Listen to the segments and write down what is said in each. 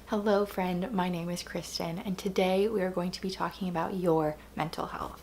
Hello friend, my name is Kristen and today we are going to be talking about your mental health.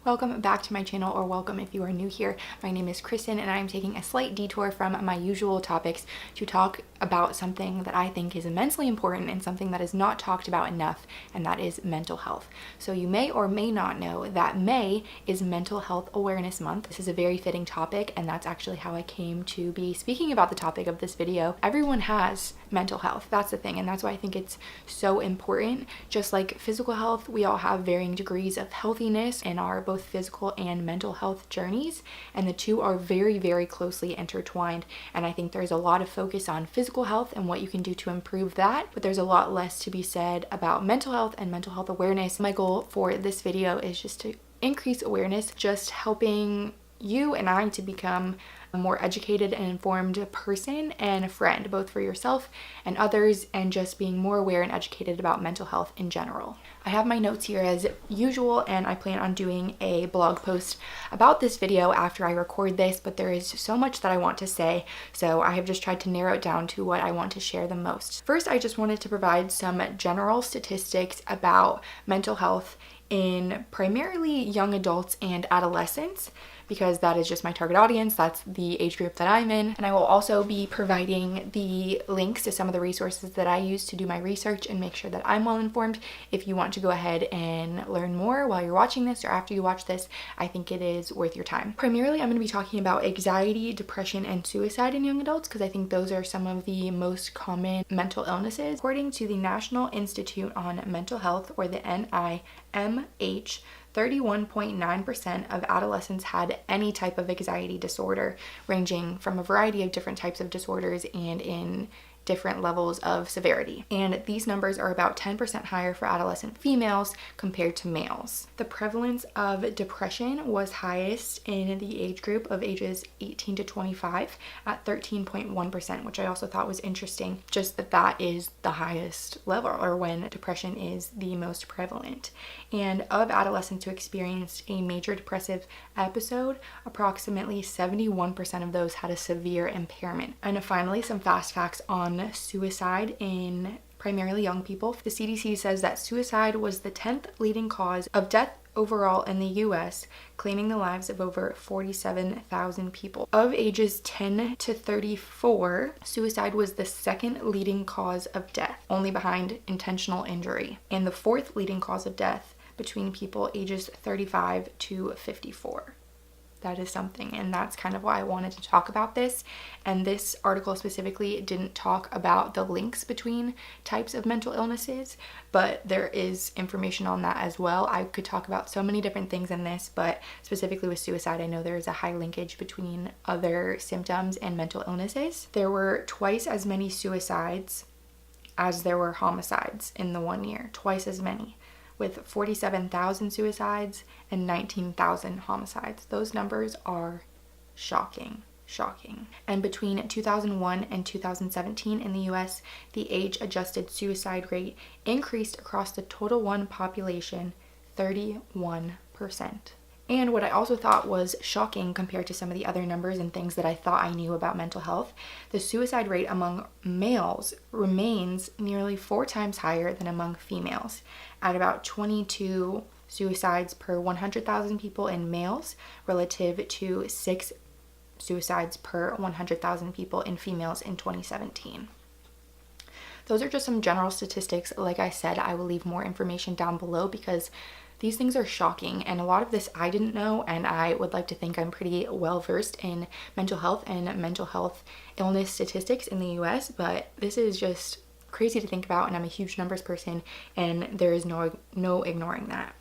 Welcome back to my channel, or welcome if you are new here. My name is Kristen and I am taking a slight detour from my usual topics to talk about something that I think is immensely important and something that is not talked about enough, and that is mental health. So you may or may not know that May is Mental Health Awareness Month. This is a very fitting topic, and that's actually how I came to be speaking about the topic of this video. Everyone has mental health, that's the thing, and that's why I think it's so important. Just like physical health, we all have varying degrees of healthiness in our both physical and mental health journeys, and the two are very, very closely intertwined. And I think there's a lot of focus on physical health and what you can do to improve that, but there's a lot less to be said about mental health and mental health awareness. My goal for this video is just to increase awareness, just helping you and I to become a more educated and informed person and a friend, both for yourself and others, and just being more aware and educated about mental health in general. I have my notes here as usual, and I plan on doing a blog post about this video after I record this, but there is so much that I want to say, so I have just tried to narrow it down to what I want to share the most. First, I just wanted to provide some general statistics about mental health in primarily young adults and adolescents, because that is just my target audience. That's the age group that I'm in. And I will also be providing the links to some of the resources that I use to do my research and make sure that I'm well informed. If you want to go ahead and learn more while you're watching this or after you watch this, I think it is worth your time. Primarily, I'm going to be talking about anxiety, depression, and suicide in young adults, because I think those are some of the most common mental illnesses. According to the National Institute on Mental Health, or the NIMH, 31.9% of adolescents had any type of anxiety disorder, ranging from a variety of different types of disorders and in different levels of severity. And these numbers are about 10% higher for adolescent females compared to males. The prevalence of depression was highest in the age group of ages 18 to 25 at 13.1%, which I also thought was interesting, just that is the highest level, or when depression is the most prevalent. And of adolescents who experienced a major depressive episode, approximately 71% of those had a severe impairment. And finally, some fast facts on suicide in primarily young people. The CDC says that suicide was the 10th leading cause of death overall in the US, claiming the lives of over 47,000 people. Of ages 10 to 34, suicide was the second leading cause of death, only behind intentional injury, and the fourth leading cause of death between people ages 35 to 54. That is something, and that's kind of why I wanted to talk about this. And this article specifically didn't talk about the links between types of mental illnesses, but there is information on that as well. I could talk about so many different things in this, but specifically with suicide, I know there is a high linkage between other symptoms and mental illnesses. There were twice as many suicides as there were homicides in the 1 year, twice as many, with 47,000 suicides and 19,000 homicides. Those numbers are shocking. And between 2001 and 2017 in the US, the age-adjusted suicide rate increased across the total one population 31%. And what I also thought was shocking compared to some of the other numbers and things that I thought I knew about mental health, the suicide rate among males remains nearly 4 times higher than among females, at about 22 suicides per 100,000 people in males relative to 6 suicides per 100,000 people in females in 2017. Those are just some general statistics. Like I said, I will leave more information down below because these things are shocking, and a lot of this I didn't know, and I would like to think I'm pretty well versed in mental health and mental health illness statistics in the US, but this is just crazy to think about, and I'm a huge numbers person, and there is no ignoring that.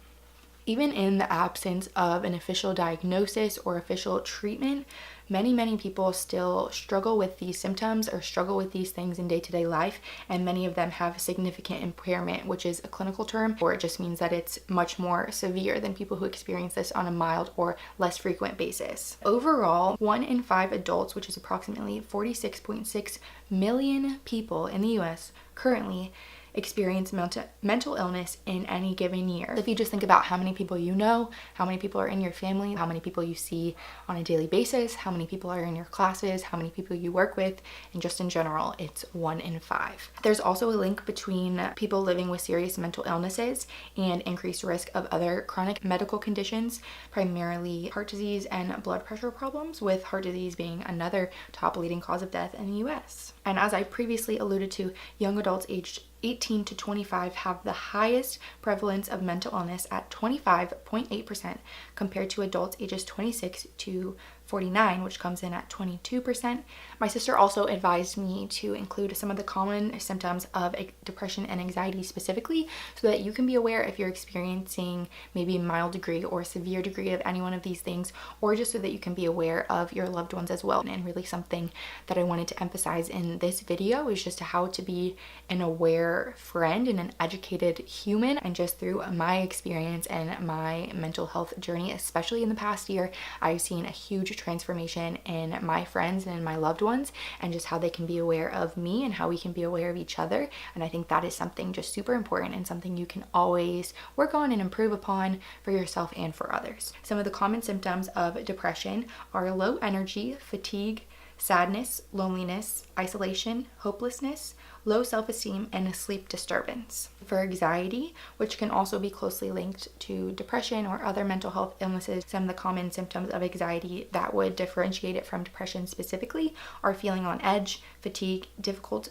Even in the absence of an official diagnosis or official treatment, many people still struggle with these symptoms or struggle with these things in day-to-day life, and many of them have significant impairment, which is a clinical term, or it just means that it's much more severe than people who experience this on a mild or less frequent basis. Overall, 1 in 5 adults, which is approximately 46.6 million people in the US currently, experience mental illness in any given year. If you just think about how many people you know, how many people are in your family, how many people you see on a daily basis, how many people are in your classes, how many people you work with, and just in general, it's 1 in 5. There's also a link between people living with serious mental illnesses and increased risk of other chronic medical conditions, primarily heart disease and blood pressure problems, with heart disease being another top leading cause of death in the US. And as I previously alluded to, young adults aged 18 to 25 have the highest prevalence of mental illness at 25.8% compared to adults ages 26 to 49, which comes in at 22%. My sister also advised me to include some of the common symptoms of depression and anxiety specifically, so that you can be aware if you're experiencing maybe a mild degree or severe degree of any one of these things, or just so that you can be aware of your loved ones as well. And really something that I wanted to emphasize in this video is just how to be an aware friend and an educated human. And just through my experience and my mental health journey, especially in the past year, I've seen a huge transformation in my friends and in my loved ones, and just how they can be aware of me and how we can be aware of each other. And I think that is something just super important and something you can always work on and improve upon for yourself and for others. Some of the common symptoms of depression are low energy, fatigue, sadness, loneliness, isolation, hopelessness, low self-esteem, and a sleep disturbance. For anxiety, which can also be closely linked to depression or other mental health illnesses, some of the common symptoms of anxiety that would differentiate it from depression specifically are feeling on edge, fatigue, difficulty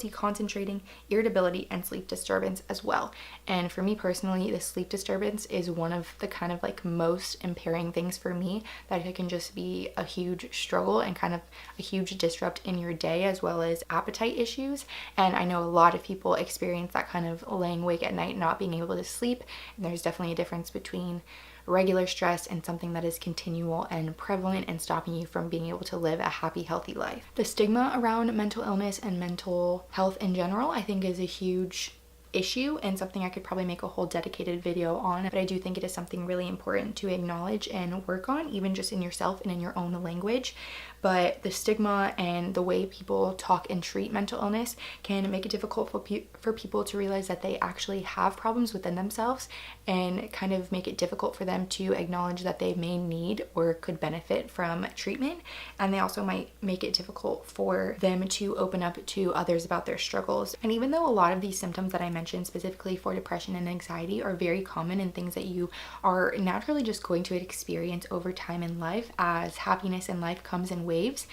concentrating, irritability, and sleep disturbance as well. And for me personally, the sleep disturbance is one of the kind of like most impairing things for me, that it can just be a huge struggle and kind of a huge disrupt in your day, as well as appetite issues. And I know a lot of people experience that kind of laying awake at night, not being able to sleep. And there's definitely a difference between regular stress and something that is continual and prevalent and stopping you from being able to live a happy, healthy life. The stigma around mental illness and mental health in general, I think, is a huge issue and something I could probably make a whole dedicated video on, but I do think it is something really important to acknowledge and work on, even just in yourself and in your own language. But the stigma and the way people talk and treat mental illness can make it difficult for people to realize that they actually have problems within themselves, and kind of make it difficult for them to acknowledge that they may need or could benefit from treatment. And they also might make it difficult for them to open up to others about their struggles. And even though a lot of these symptoms that I mentioned specifically for depression and anxiety are very common and things that you are naturally just going to experience over time in life, as happiness in life comes in waves,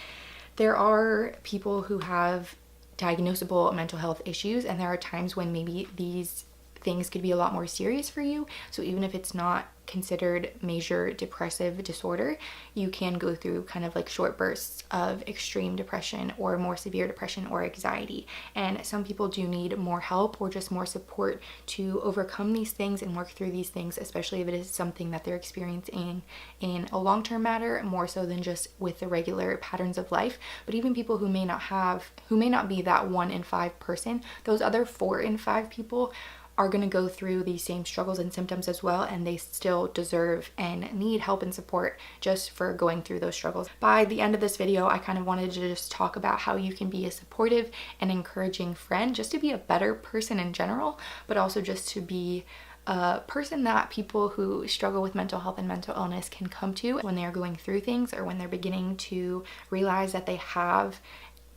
there are people who have diagnosable mental health issues, and there are times when maybe these things could be a lot more serious for you. So even if it's not considered major depressive disorder, you can go through kind of like short bursts of extreme depression or more severe depression or anxiety. And some people do need more help or just more support to overcome these things and work through these things, especially if it is something that they're experiencing in a long-term matter, more so than just with the regular patterns of life. But even people who may not be that 1 in 5 person, those other 4 in 5 people are going to go through these same struggles and symptoms as well, and they still deserve and need help and support just for going through those struggles. By the end of this video, I kind of wanted to just talk about how you can be a supportive and encouraging friend, just to be a better person in general, but also just to be a person that people who struggle with mental health and mental illness can come to when they are going through things, or when they're beginning to realize that they have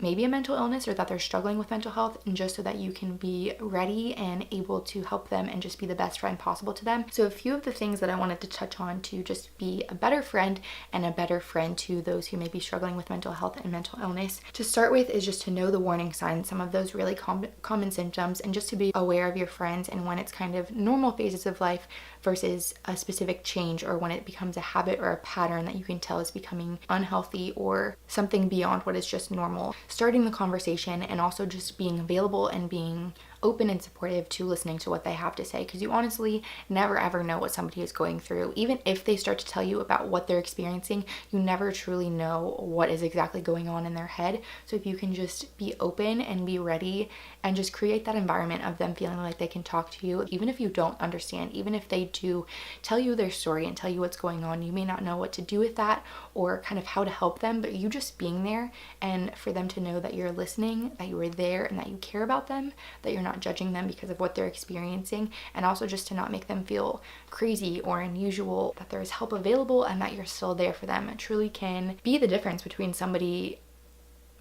maybe a mental illness or that they're struggling with mental health, and just so that you can be ready and able to help them and just be the best friend possible to them. So a few of the things that I wanted to touch on to just be a better friend and a better friend to those who may be struggling with mental health and mental illness. To start with is just to know the warning signs, some of those really common symptoms, and just to be aware of your friends and when it's kind of normal phases of life versus a specific change, or when it becomes a habit or a pattern that you can tell is becoming unhealthy or something beyond what is just normal. Starting the conversation, and also just being available and being open and supportive to listening to what they have to say, because you honestly never ever know what somebody is going through. Even if they start to tell you about what they're experiencing, you never truly know what is exactly going on in their head. So if you can just be open and be ready and just create that environment of them feeling like they can talk to you, even if you don't understand, even if they do tell you their story and tell you what's going on, you may not know what to do with that or kind of how to help them, but you just being there and for them to know that you're listening, that you are there, and that you care about them, that you're not not judging them because of what they're experiencing, and also just to not make them feel crazy or unusual, that there's help available and that you're still there for them. It truly can be the difference between somebody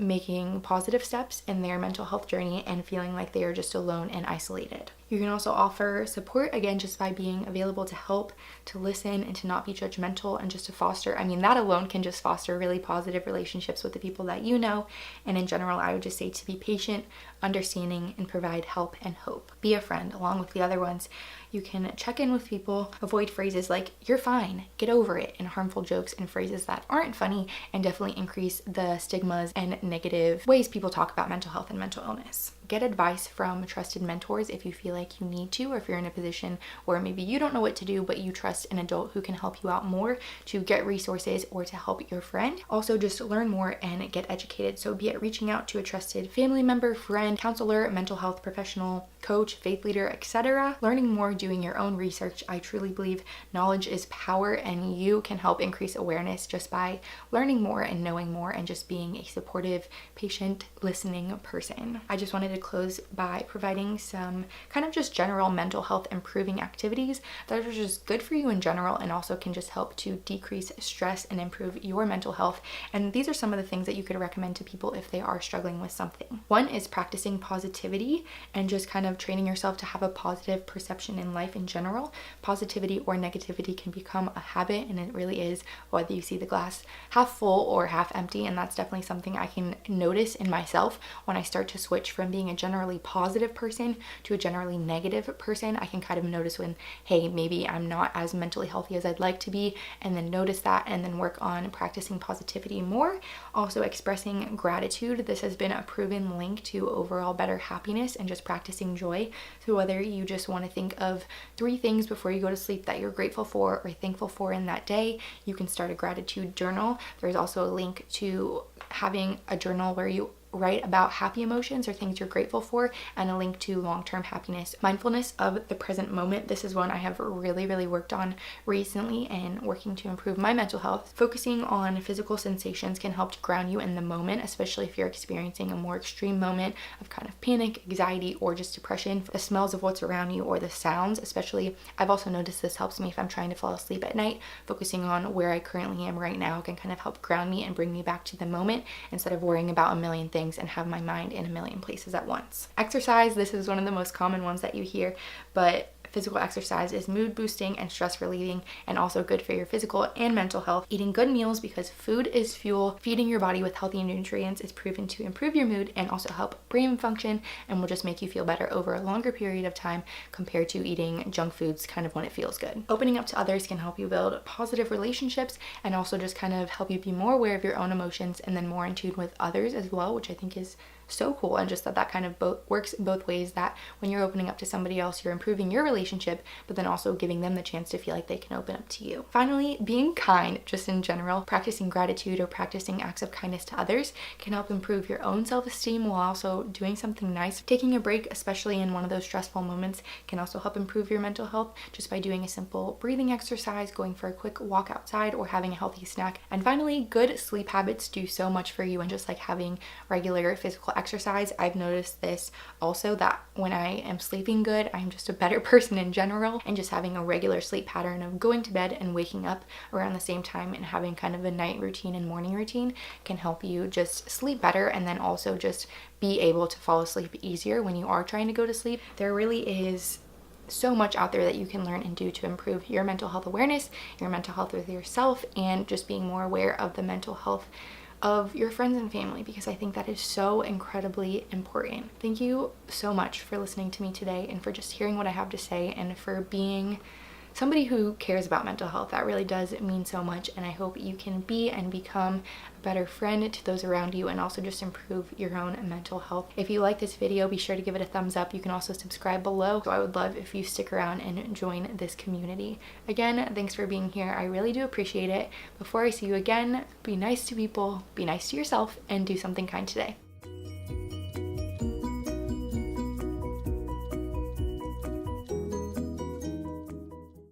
making positive steps in their mental health journey and feeling like they are just alone and isolated. You can also offer support, again, just by being available to help, to listen, and to not be judgmental, and just to foster, that alone can just foster really positive relationships with the people that you know. And in general, I would just say to be patient, understanding, and provide help and hope. Be a friend along with the other ones. You can check in with people, avoid phrases like "you're fine," "get over it," and harmful jokes and phrases that aren't funny, and definitely increase the stigmas and negative ways people talk about mental health and mental illness. Get advice from trusted mentors if you feel like you need to, or if you're in a position where maybe you don't know what to do, but you trust an adult who can help you out more, to get resources or to help your friend. Also, just learn more and get educated. So be it reaching out to a trusted family member, friend, counselor, mental health professional, coach, faith leader, etc. Learning more, doing your own research. I truly believe knowledge is power, and you can help increase awareness just by learning more and knowing more and just being a supportive, patient, listening person. I just wanted to close by providing some kind of just general mental health improving activities that are just good for you in general, and also can just help to decrease stress and improve your mental health. And these are some of the things that you could recommend to people if they are struggling with something. One is practicing positivity and just kind of training yourself to have a positive perception in life in general. Positivity or negativity can become a habit, and it really is whether you see the glass half full or half empty. And that's definitely something I can notice in myself when I start to switch from being a generally positive person to a generally negative person. I can kind of notice when, hey, maybe I'm not as mentally healthy as I'd like to be, and then notice that and then work on practicing positivity more. Also, expressing gratitude. This has been a proven link to overall better happiness and just practicing joy. So whether you just want to think of 3 things before you go to sleep that you're grateful for or thankful for in that day, you can start a gratitude journal. There's also a link to having a journal where you write about happy emotions or things you're grateful for, and a link to long-term happiness. Mindfulness of the present moment. This is one I have really worked on recently and working to improve my mental health. Focusing on physical sensations can help to ground you in the moment, especially if you're experiencing a more extreme moment of kind of panic, anxiety, or just depression. The smells of what's around you or the sounds, especially, I've also noticed this helps me if I'm trying to fall asleep at night. Focusing on where I currently am right now can kind of help ground me and bring me back to the moment instead of worrying about a million things and have my mind in a million places at once. Exercise, this is one of the most common ones that you hear, but physical exercise is mood boosting and stress relieving, and also good for your physical and mental health. Eating good meals, because food is fuel. Feeding your body with healthy nutrients is proven to improve your mood and also help brain function, and will just make you feel better over a longer period of time compared to eating junk foods kind of when it feels good. Opening up to others can help you build positive relationships, and also just kind of help you be more aware of your own emotions and then more in tune with others as well, which I think is so cool. And just that kind of works both ways, that when you're opening up to somebody else, you're improving your relationship, but then also giving them the chance to feel like they can open up to you. Finally, being kind, just in general. Practicing gratitude or practicing acts of kindness to others can help improve your own self-esteem while also doing something nice. Taking a break, especially in one of those stressful moments, can also help improve your mental health just by doing a simple breathing exercise, going for a quick walk outside, or having a healthy snack. And finally, good sleep habits do so much for you, and just like having regular physical exercise. I've noticed this also, that when I am sleeping good, I'm just a better person in general, and just having a regular sleep pattern of going to bed and waking up around the same time and having kind of a night routine and morning routine can help you just sleep better, and then also just be able to fall asleep easier when you are trying to go to sleep. There really is so much out there that you can learn and do to improve your mental health awareness, your mental health with yourself, and just being more aware of the mental health of your friends and family, because I think that is so incredibly important. Thank you so much for listening to me today, and for just hearing what I have to say, and for being somebody who cares about mental health. That really does mean so much, and I hope you can be and become a better friend to those around you, and also just improve your own mental health. If you like this video, be sure to give it a thumbs up. You can also subscribe below. So I would love if you stick around and join this community. Again, thanks for being here. I really do appreciate it. Before I see you again, be nice to people, be nice to yourself, and do something kind today.